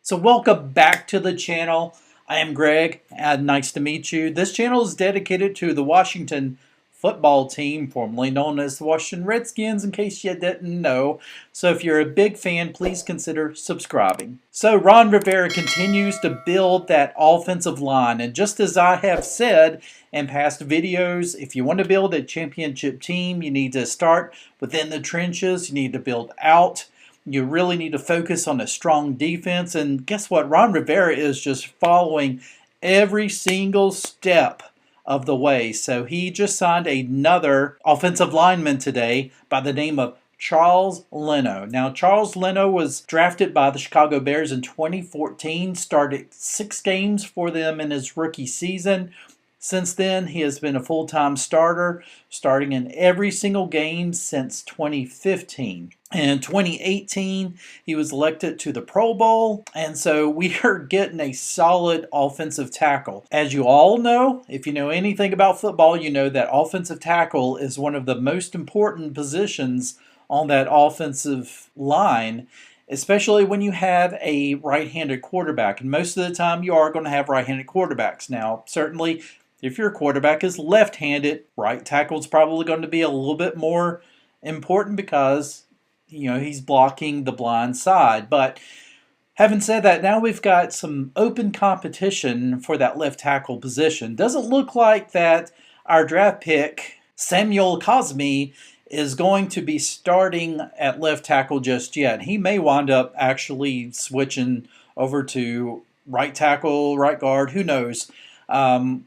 So welcome back to the channel. I am Greg, and nice to meet you. This channel is dedicated to the Washington football team, formerly known as the Washington Redskins, in case you didn't know. So if you're a big fan, please consider subscribing. So Ron Rivera continues to build that offensive line, and just as I have said in past videos, if you want to build a championship team, you need to start within the trenches. You need to build out. You really need to focus on a strong defense. And guess what? Ron Rivera is just following every single step of the way. So he just signed another offensive lineman today by the name of Charles Leno. Now, Charles Leno was drafted by the Chicago Bears in 2014, started 6 games for them in his rookie season. Since then, he has been a full-time starter, starting in every single game since 2015. In 2018, he was elected to the Pro Bowl, and so we are getting a solid offensive tackle. As you all know, if you know anything about football, you know that offensive tackle is one of the most important positions on that offensive line, especially when you have a right-handed quarterback. And most of the time, you are going to have right-handed quarterbacks. Now, certainly, if your quarterback is left-handed, right tackle is probably going to be a little bit more important because, you know, he's blocking the blind side. But having said that, now we've got some open competition for that left tackle position. Doesn't look like that our draft pick, Samuel Cosmi, is going to be starting at left tackle just yet. He may wind up actually switching over to right tackle, right guard, who knows. The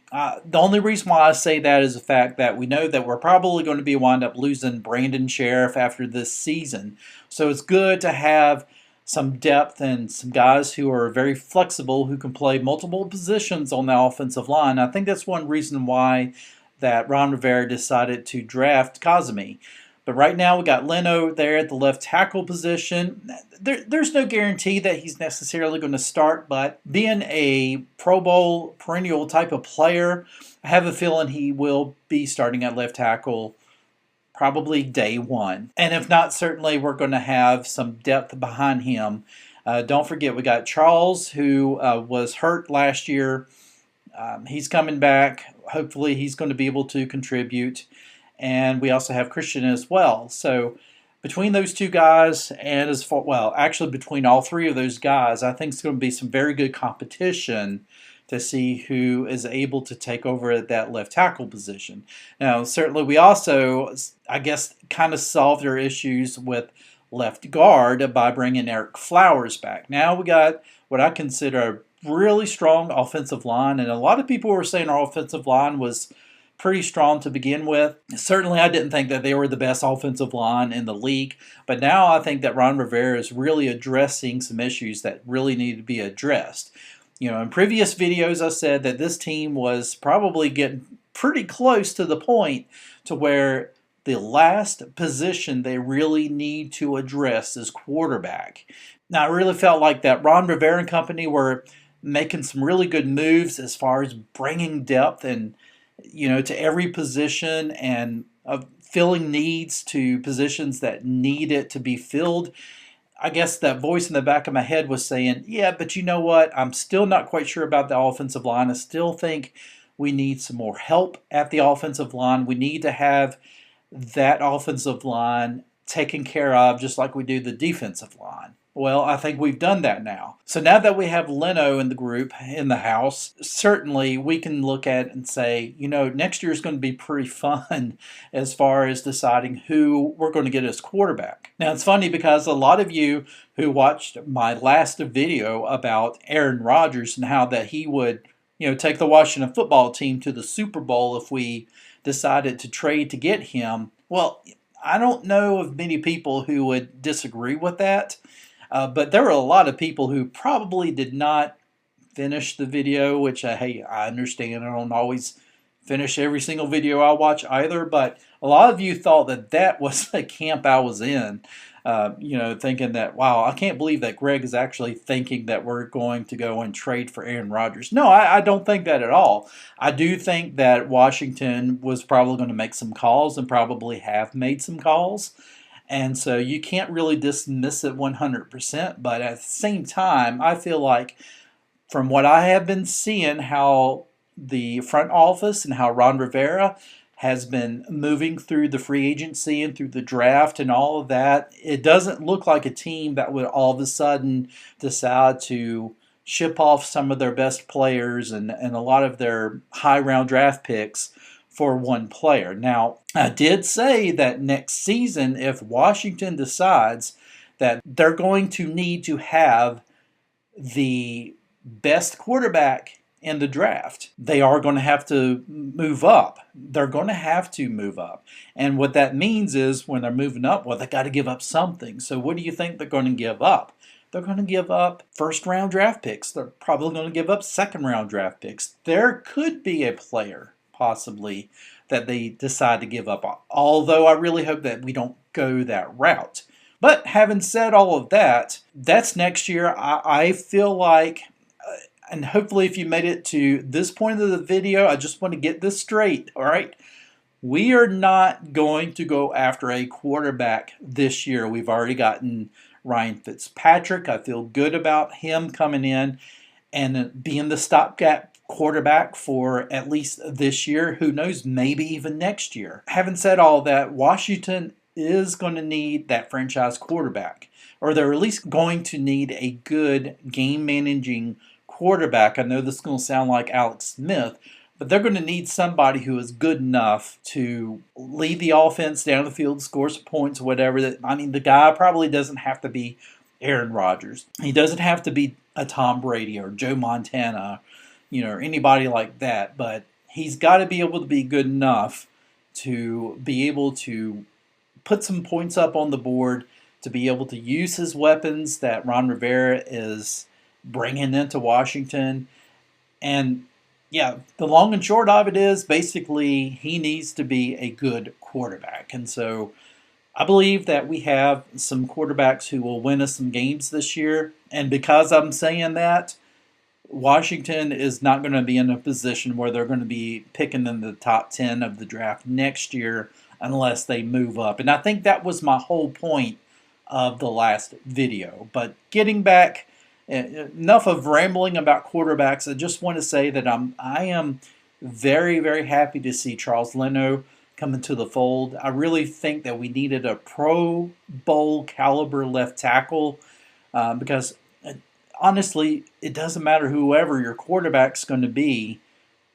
only reason why I say that is the fact that we know that we're probably going to wind up losing Brandon Sheriff after this season. So it's good to have some depth and some guys who are very flexible, who can play multiple positions on the offensive line. I think that's one reason why that Ron Rivera decided to draft Cosmi. But right now we got Leno there at the left tackle position. There's no guarantee that he's necessarily going to start, but being a Pro Bowl perennial type of player, I have a feeling he will be starting at left tackle probably day one. And if not, certainly we're going to have some depth behind him. Don't forget, we got Charles, who was hurt last year. He's coming back. Hopefully he's going to be able to contribute. And we also have Christian as well. So between those two guys, and actually between all three of those guys, I think it's going to be some very good competition to see who is able to take over at that left tackle position. Now, certainly we also, I guess, kind of solved our issues with left guard by bringing Eric Flowers back. Now we got what I consider a really strong offensive line, and a lot of people were saying our offensive line was pretty strong to begin with. Certainly, I didn't think that they were the best offensive line in the league, but now I think that Ron Rivera is really addressing some issues that really need to be addressed. You know, in previous videos, I said that this team was probably getting pretty close to the point to where the last position they really need to address is quarterback. Now, I really felt like that Ron Rivera and company were making some really good moves as far as bringing depth and, you know, to every position and filling needs to positions that need it to be filled. I guess that voice in the back of my head was saying, yeah, but you know what? I'm still not quite sure about the offensive line. I still think we need some more help at the offensive line. We need to have that offensive line taken care of just like we do the defensive line. Well, I think we've done that now. So now that we have Leno in the group, in the house, certainly we can look at it and say, you know, next year is going to be pretty fun as far as deciding who we're going to get as quarterback. Now, it's funny because a lot of you who watched my last video about Aaron Rodgers and how that he would, you know, take the Washington football team to the Super Bowl if we decided to trade to get him. Well, I don't know of many people who would disagree with that. But there were a lot of people who probably did not finish the video, which, hey, I understand. I don't always finish every single video I watch either, but a lot of you thought that that was the camp I was in, you know, thinking that, wow, I can't believe that Greg is actually thinking that we're going to go and trade for Aaron Rodgers. No, I don't think that at all. I do think that Washington was probably going to make some calls and probably have made some calls. And so you can't really dismiss it 100%. But at the same time, I feel like from what I have been seeing, how the front office and how Ron Rivera has been moving through the free agency and through the draft and all of that, it doesn't look like a team that would all of a sudden decide to ship off some of their best players and a lot of their high round draft picks for one player. Now, I did say that next season, if Washington decides that they're going to need to have the best quarterback in the draft, they are going to have to move up. They're going to have to move up. And what that means is when they're moving up, well, they got to give up something. So what do you think they're going to give up? They're going to give up first round draft picks. They're probably going to give up second round draft picks. There could be a player possibly that they decide to give up, although I really hope that we don't go that route. But having said all of that, that's next year. I feel like, and hopefully if you made it to this point of the video, I just want to get this straight, all right? We are not going to go after a quarterback this year. We've already gotten Ryan Fitzpatrick. I feel good about him coming in and being the stopgap quarterback for at least this year. Who knows, maybe even next year. Having said all that, Washington is going to need that franchise quarterback, or they're at least going to need a good game managing quarterback. I know this is going to sound like Alex Smith, but they're going to need somebody who is good enough to lead the offense down the field, score some points, whatever. I mean, the guy probably doesn't have to be Aaron Rodgers. He doesn't have to be a Tom Brady or Joe Montana, or anybody like that. But he's got to be able to be good enough to be able to put some points up on the board, to be able to use his weapons that Ron Rivera is bringing into Washington. And yeah, the long and short of it is basically he needs to be a good quarterback. And so I believe that we have some quarterbacks who will win us some games this year. And because I'm saying that, Washington is not going to be in a position where they're going to be picking in the top 10 of the draft next year unless they move up. And I think that was my whole point of the last video. But getting back, enough of rambling about quarterbacks. I just want to say that I am very, very happy to see Charles Leno come into the fold. I really think that we needed a Pro Bowl caliber left tackle because honestly, it doesn't matter whoever your quarterback's going to be.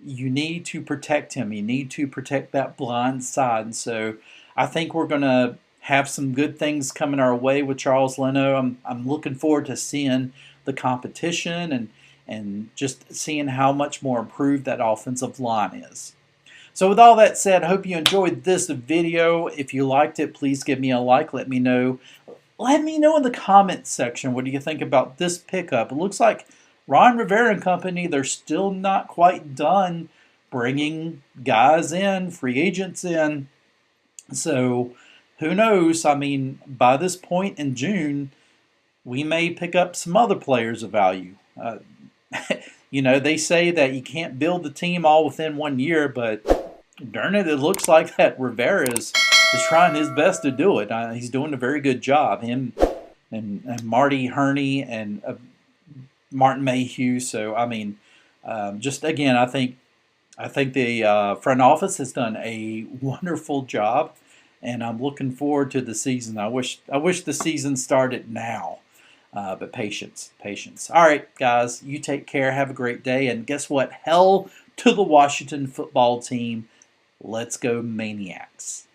You need to protect him. You need to protect that blind side. So I think we're going to have some good things coming our way with Charles Leno. I'm looking forward to seeing the competition and just seeing how much more improved that offensive line is. So with all that said, I hope you enjoyed this video. If you liked it, please give me a like. Let me know. Let me know in the comments section, what do you think about this pickup? It looks like Ron Rivera and company, they're still not quite done bringing guys in, free agents in. So who knows? I mean, by this point in June, we may pick up some other players of value. They say that you can't build the team all within 1 year, but darn it, it looks like that Rivera is trying his best to do it. He's doing a very good job. Him and Marty Herney and Martin Mayhew. So I mean, just again, I think the front office has done a wonderful job, and I'm looking forward to the season. I wish the season started now. But patience. All right, guys, you take care. Have a great day. And guess what? Hell to the Washington football team. Let's go Maniacs.